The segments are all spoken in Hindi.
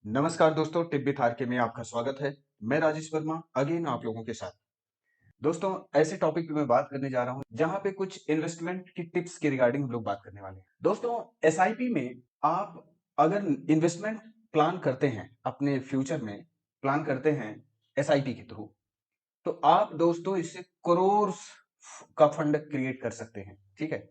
नमस्कार दोस्तों, टिप विथ आरके में आपका स्वागत है। मैं राजेश वर्मा अगेन आप लोगों के साथ। दोस्तों, ऐसे टॉपिक पे मैं बात करने जा रहा हूं जहां पे कुछ इन्वेस्टमेंट की टिप्स के रिगार्डिंग हम लोग बात करने वाले हैं। दोस्तों, एसआईपी में आप अगर इन्वेस्टमेंट प्लान करते हैं, अपने फ्यूचर में प्लान करते हैं एसआईपी के थ्रू, तो आप दोस्तों इससे करोड़ का फंड क्रिएट कर सकते हैं। ठीक है,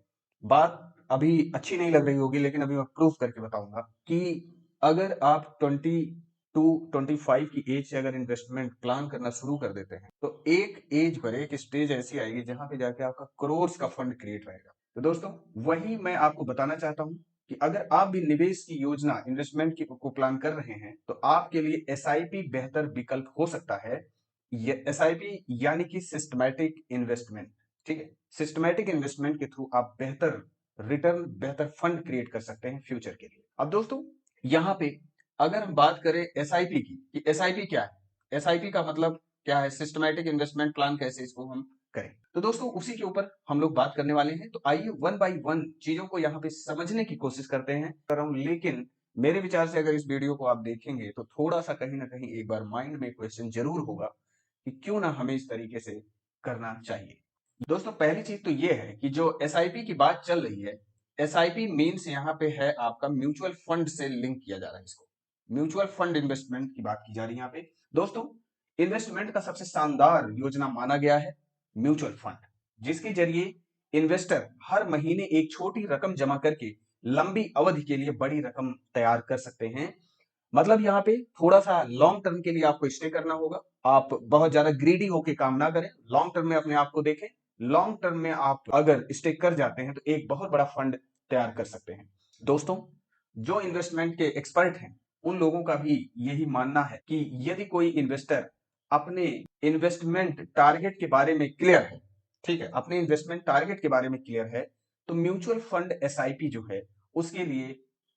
बात अभी अच्छी नहीं लग रही होगी, लेकिन अभी मैं प्रूफ करके बताऊंगा कि अगर आप 22-25 की एज से अगर इन्वेस्टमेंट प्लान करना शुरू कर देते हैं, तो एक एज पर एक स्टेज ऐसी आएगी जहां पे जाके आपका करोड़ का फंड क्रिएट रहेगा। तो दोस्तों, वही मैं आपको बताना चाहता हूं कि अगर आप भी निवेश की योजना इन्वेस्टमेंट की को प्लान कर रहे हैं, तो आपके लिए एसआईपी बेहतर विकल्प हो सकता है। ये एसआईपी यानी कि सिस्टमैटिक इन्वेस्टमेंट। ठीक है, सिस्टमैटिक इन्वेस्टमेंट के थ्रू आप बेहतर रिटर्न, बेहतर फंड क्रिएट कर सकते हैं फ्यूचर के लिए। अब दोस्तों, यहाँ पे अगर हम बात करें एसआईपी की, कि एसआईपी क्या है, एसआईपी का मतलब क्या है, सिस्टमैटिक इन्वेस्टमेंट प्लान कैसे इसको हम करें, तो दोस्तों उसी के ऊपर हम लोग बात करने वाले हैं। तो आइए वन बाय वन चीजों को यहाँ पे समझने की कोशिश करते हैं कर रहा हूं, लेकिन मेरे विचार से अगर इस वीडियो को आप देखेंगे तो थोड़ा सा कहीं ना कहीं एक बार माइंड में क्वेश्चन जरूर होगा कि क्यों ना हमें इस तरीके से करना चाहिए। दोस्तों, पहली चीज तो ये है कि जो एसआईपी की बात चल रही है, एसआईपी मीन्स यहाँ पे है आपका म्यूचुअल फंड से लिंक किया जा रहा है इसको। म्यूचुअल फंड इन्वेस्टमेंट की बात की जा रही है यहाँ पे। दोस्तों, इन्वेस्टमेंट का सबसे शानदार योजना माना गया है म्यूचुअल फंड, जिसके जरिए इन्वेस्टर हर महीने एक छोटी रकम जमा करके लंबी अवधि के लिए बड़ी रकम तैयार कर सकते हैं। मतलब यहाँ पे थोड़ा सा लॉन्ग टर्म के लिए आपको स्टे करना होगा। आप बहुत ज्यादा ग्रीडी होके काम ना करें, लॉन्ग टर्म में अपने आप को देखें। लॉन्ग टर्म में आप अगर स्टे कर जाते हैं तो एक बहुत बड़ा फंड तैयार कर सकते हैं। दोस्तों, जो इन्वेस्टमेंट के एक्सपर्ट हैं, उन लोगों का भी यही मानना है कि यदि कोई इन्वेस्टर अपने इन्वेस्टमेंट टारगेट के बारे में क्लियर है, ठीक है, अपने इन्वेस्टमेंट टारगेट के बारे में क्लियर है, तो म्यूचुअल फंड एसआईपी जो है उसके लिए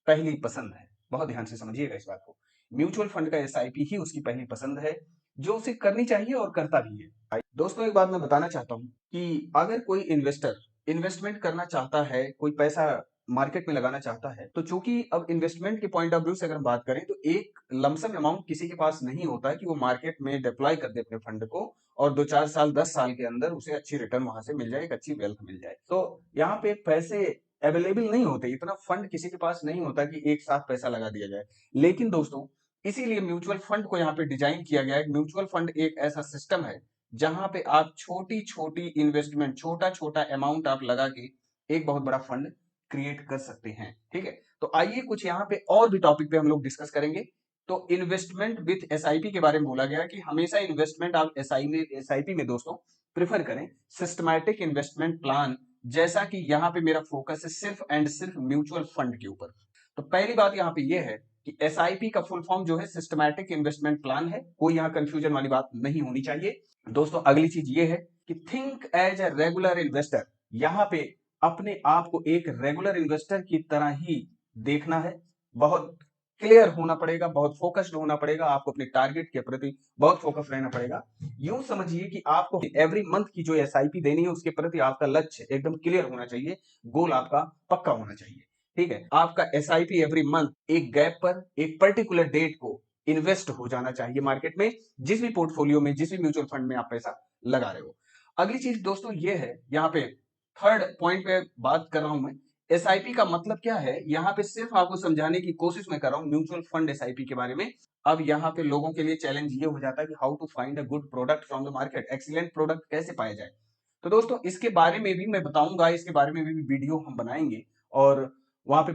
पहली पसंद है। बहुत ध्यान से समझिएगा इस बात को। म्यूचुअल फंड का एसआईपी ही उसकी पहली पसंद है, जो उसे करनी चाहिए और करता भी है। दोस्तों, एक बात मैं बताना चाहता हूं कि अगर कोई इन्वेस्टर इन्वेस्टमेंट करना चाहता है, कोई पैसा मार्केट में लगाना चाहता है, तो चूंकि अब इन्वेस्टमेंट के पॉइंट ऑफ व्यू से अगर बात करें तो एक लमसम अमाउंट किसी के पास नहीं होता है कि वो मार्केट में डिप्लॉय कर दे अपने फंड को और 2-4 साल 10 साल के अंदर उसे अच्छी रिटर्न वहां से मिल जाए, एक अच्छी वेल्थ मिल जाए। तो यहाँ पे पैसे अवेलेबल नहीं होते, इतना फंड किसी के पास नहीं होता कि एक साथ पैसा लगा दिया जाए। लेकिन दोस्तों, इसीलिए म्यूचुअल फंड को यहाँ पे डिजाइन किया गया है। म्यूचुअल फंड एक ऐसा सिस्टम है जहां पे आप छोटी छोटी इन्वेस्टमेंट, छोटा छोटा अमाउंट आप लगा के एक बहुत बड़ा फंड क्रिएट कर सकते हैं। ठीक है, तो आइए कुछ यहाँ पे और भी टॉपिक पे हम लोग डिस्कस करेंगे। तो इन्वेस्टमेंट विथ एसआईपी के बारे में बोला गया कि हमेशा इन्वेस्टमेंट आप एसआईपी में दोस्तों प्रिफर करें सिस्टमैटिक इन्वेस्टमेंट प्लान, जैसा कि यहाँ पे मेरा फोकस है सिर्फ एंड सिर्फ म्यूचुअल फंड के ऊपर। तो पहली बात यहाँ पे ये है कि एसआईपी का फुल फॉर्म जो है सिस्टमैटिक इन्वेस्टमेंट प्लान है, कोई यहाँ कंफ्यूजन वाली बात नहीं होनी चाहिए। दोस्तों, अगली चीज ये है कि think as a regular investor. यहाँ पे अपने आप को एक रेगुलर इन्वेस्टर की तरह ही देखना है। बहुत क्लियर होना पड़ेगा, बहुत फोकस्ड होना पड़ेगा, आपको अपने टारगेट के प्रति बहुत फोकस रहना पड़ेगा। यूं समझिए कि आपको एवरी मंथ की जो एसआईपी देनी है उसके प्रति आपका लक्ष्य एकदम क्लियर होना चाहिए, गोल आपका पक्का होना चाहिए। ठीक है, आपका एसआईपी एवरी मंथ एक गैप पर एक पर्टिकुलर डेट को इन्वेस्ट हो जाना चाहिए मार्केट में, जिस भी पोर्टफोलियो में, जिस भी म्यूचुअल फंड में आप पैसा लगा रहे हो। अगली चीज दोस्तों ये है, यहाँ पे थर्ड पॉइंट पे बात कर रहा हूं मैं, एसआईपी का मतलब क्या है। यहाँ पे सिर्फ आपको समझाने की कोशिश मैं कर रहा हूँ म्यूचुअल फंड एसआईपी के बारे में। अब यहाँ पे लोगों के लिए चैलेंज ये हो जाता है कि how to find a good product from the market, excellent product कैसे पाया जाए। तो दोस्तों, इसके बारे में भी मैं बताऊंगा, इसके बारे में भी वीडियो हम बनाएंगे और वहां पे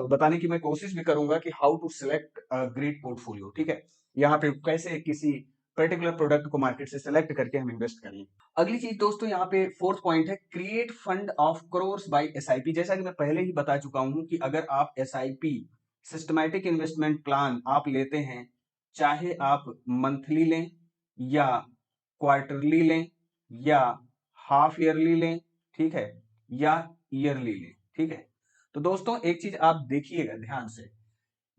बताने की मैं कोशिश भी करूंगा कि how to select great portfolio. ठीक है, यहाँ पे कैसे किसी पर्टिकुलर प्रोडक्ट को मार्केट से सिलेक्ट करके हम इन्वेस्ट करें। अगली चीज दोस्तों, यहाँ पे फोर्थ पॉइंट है create fund of crores by SIP. जैसा कि मैं पहले ही बता चुका हूं कि अगर आप एसआईपी सिस्टमैटिक इन्वेस्टमेंट प्लान आप लेते हैं, चाहे आप मंथली लें या क्वार्टरली लें या हाफ ईयरली लें, ठीक है, या ईयरली लें, ठीक है, तो दोस्तों एक चीज आप देखिएगा ध्यान से,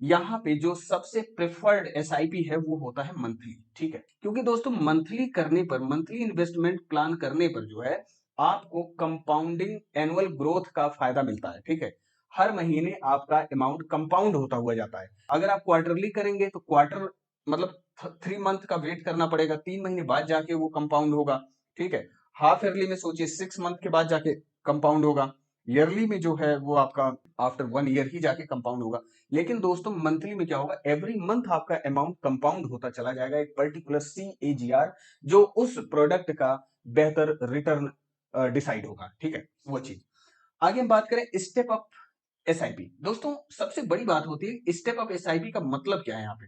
यहाँ पे जो सबसे प्रेफर्ड एसआईपी है वो होता है मंथली। ठीक है, क्योंकि दोस्तों मंथली करने पर, मंथली इन्वेस्टमेंट प्लान करने पर जो है आपको कंपाउंडिंग एनुअल ग्रोथ का फायदा मिलता है। ठीक है, हर महीने आपका अमाउंट कंपाउंड होता हुआ जाता है। अगर आप क्वार्टरली करेंगे तो क्वार्टर मतलब 3 मंथ का वेट करना पड़ेगा, 3 महीने बाद जाके वो कंपाउंड होगा। ठीक है, हाफ ईयरली में सोचिए 6 मंथ के बाद जाके कंपाउंड होगा। ईयरली में जो है वो आपका आफ्टर 1 ईयर ही जाके कंपाउंड होगा। लेकिन दोस्तों मंथली में क्या होगा, एवरी मंथ आपका अमाउंट कंपाउंड होता चला जाएगा एक पर्टिकुलर CAGR, जो उस प्रोडक्ट का बेहतर रिटर्न डिसाइड होगा। ठीक है, वो चीज। आगे हम बात करें स्टेप अप SIP। दोस्तों सबसे बड़ी बात होती है स्टेप अप SIP का मतलब क्या है। यहाँ पे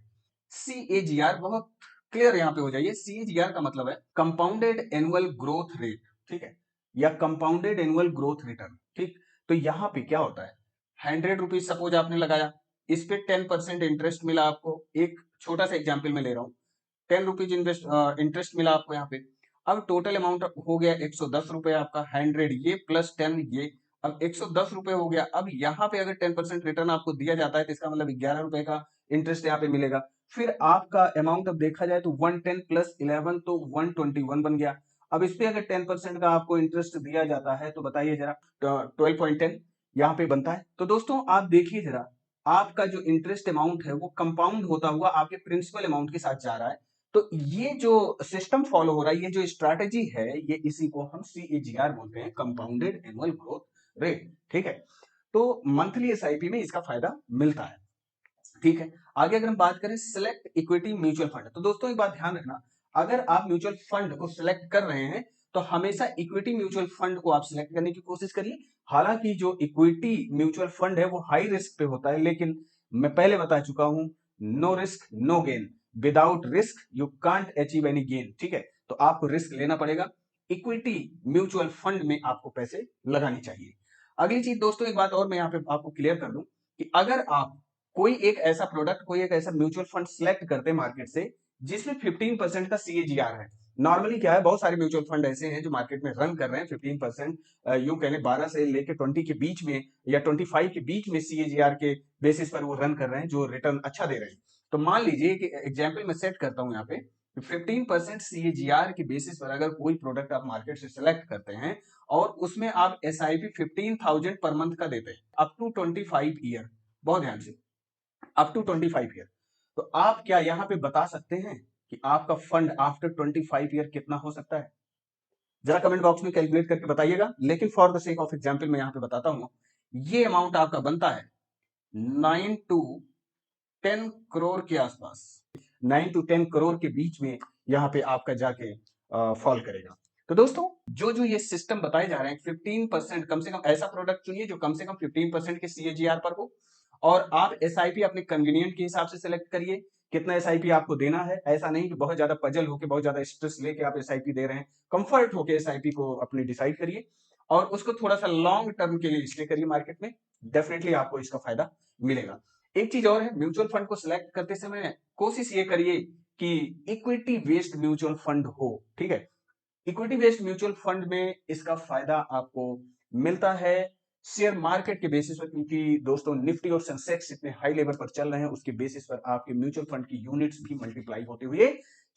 CAGR बहुत क्लियर यहाँ पे हो जाइए। CAGR का मतलब है कंपाउंडेड एनुअल ग्रोथ रेट, ठीक है, या कंपाउंडेड एनुअल ग्रोथ रिटर्न। ठीक, तो यहाँ पे क्या होता है, 100 रुपीज सपोज आपने लगाया, इस पे 10% इंटरेस्ट मिला आपको। एक छोटा सा एग्जाम्पल में ले रहा हूँ, 10 रुपीज इंटरेस्ट मिला आपको यहाँ पे। अब टोटल अमाउंट हो गया 110 रुपए आपका, 100 ये प्लस 10 ये, अब 110 रुपए हो गया। अब यहाँ पे अगर 10% रिटर्न आपको दिया जाता है तो इसका मतलब 11 रुपए का इंटरेस्ट यहाँ पे मिलेगा। फिर आपका अमाउंट अब देखा जाए तो 110 प्लस 11 तो 121 बन गया। अब इस पे अगर 10% का आपको इंटरेस्ट दिया जाता है तो बताइए जरा, 12.10 यहाँ पे बनता है। तो दोस्तों आप देखिए जरा, आपका जो इंटरेस्ट अमाउंट है वो कंपाउंड होता हुआ आपके प्रिंसिपल अमाउंट के साथ जा रहा है। तो ये जो सिस्टम फॉलो हो रहा है, ये जो स्ट्रैटेजी है, ये इसी को हम CAGR बोलते हैं, कंपाउंडेड एनुअल ग्रोथ रेट। ठीक है, तो मंथली SIP में इसका फायदा मिलता है। ठीक है, आगे अगर हम बात करें सिलेक्ट इक्विटी म्यूचुअल फंड, तो दोस्तों एक बात ध्यान रखना, अगर आप म्यूचुअल फंड को सिलेक्ट कर रहे हैं तो हमेशा इक्विटी म्यूचुअल फंड को आप सिलेक्ट करने की कोशिश करिए। हालांकि जो इक्विटी म्यूचुअल फंड है वो हाई रिस्क पे होता है, लेकिन मैं पहले बता चुका हूं, no risk no gain, without risk you can't achieve any gain. ठीक है, तो आपको रिस्क लेना पड़ेगा, इक्विटी म्यूचुअल फंड में आपको पैसे लगाने चाहिए। अगली चीज दोस्तों, एक बात और मैं यहाँ पे आपको क्लियर कर दूं कि अगर आप कोई एक ऐसा प्रोडक्ट, कोई एक ऐसा म्यूचुअल फंड सिलेक्ट करते हैं मार्केट से जिसमें 15% का CAGR है। नॉर्मली क्या है, बहुत सारे म्यूचुअल फंड ऐसे हैं जो मार्केट में रन कर रहे हैं 15%, यूं कह लें 12 से लेकर 20 के बीच में या 25 के बीच में CAGR के बेसिस पर वो रन कर रहे हैं, जो रिटर्न अच्छा दे रहे हैं। तो मान लीजिए कि एग्जाम्पल मैं सेट करता हूं यहाँ पे, 15% CAGR के बेसिस पर अगर कोई प्रोडक्ट आप मार्केट से सिलेक्ट करते हैं और उसमें आप SIP 15,000 पर मंथ का देते हैं अप टू 25 ईयर, बहुत ध्यान से, अप टू 25 ईयर, तो आप क्या यहां पे बता सकते हैं कि आपका फंड आफ्टर 25 ईयर कितना हो सकता है? जरा कमेंट बॉक्स में कैलकुलेट करके बताइएगा। लेकिन for the sake of example मैं यहां पे बताता हूं, ये अमाउंट आपका बनता है 9 to 10 करोड़ के आसपास, 9 to 10 करोड़ के बीच में यहां पे आपका जाके फॉल करेगा। तो दोस्तों जो जो ये सिस्टम बताए जा रहे हैं, 15% कम से कम ऐसा प्रोडक्ट चुनिए जो कम से कम 15% के CAGR पर हो, और आप SIP अपने कन्वीनियंट के हिसाब से सिलेक्ट करिए कितना SIP आपको देना है। ऐसा नहीं कि बहुत ज्यादा पजल होकर, बहुत ज्यादा स्ट्रेस लेके आप SIP दे रहे हैं, कंफर्ट होकर SIP को अपने डिसाइड करिए और उसको थोड़ा सा लॉन्ग टर्म के लिए स्टे करिए मार्केट में, डेफिनेटली आपको इसका फायदा मिलेगा। एक चीज और है, म्यूचुअल फंड को सिलेक्ट करते समय कोशिश ये करिए कि इक्विटी बेस्ड म्यूचुअल फंड हो। ठीक है, इक्विटी बेस्ड म्यूचुअल फंड में इसका फायदा आपको मिलता है शेयर मार्केट के बेसिस पर, क्योंकि दोस्तों निफ्टी और सेंसेक्स इतने हाई लेवल पर चल रहे हैं, उसके बेसिस पर आपके म्यूचुअल फंड की यूनिट्स भी मल्टीप्लाई होते हुए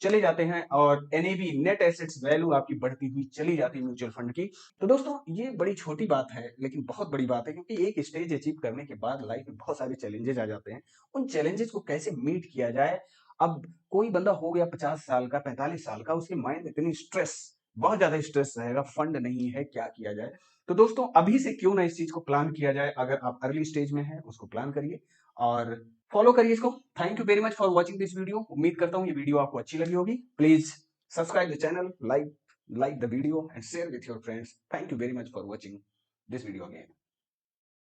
चले जाते हैं और NAV नेट एसेट्स वैल्यू आपकी बढ़ती हुई चली जाती है म्यूचुअल फंड की। तो दोस्तों ये बड़ी छोटी बात है लेकिन बहुत बड़ी बात है, क्योंकि एक स्टेज अचीव करने के बाद लाइफ में बहुत सारे चैलेंजेस आ जाते हैं। उन चैलेंजेस को कैसे मीट किया जाए, अब कोई बंदा हो गया 50 साल का, 45 साल का, उसके माइंड में इतनी स्ट्रेस, बहुत ज्यादा स्ट्रेस रहेगा, फंड नहीं है, क्या किया जाए। तो दोस्तों अभी से क्यों ना इस चीज को प्लान किया जाए, अगर आप अर्ली स्टेज में हैं उसको प्लान करिए और फॉलो करिए इसको। Thank you very much for watching this video. उम्मीद करता हूँ ये वीडियो आपको अच्छी लगी होगी। Please subscribe the channel, like the video and share with your friends. Thank you very much for watching this video again.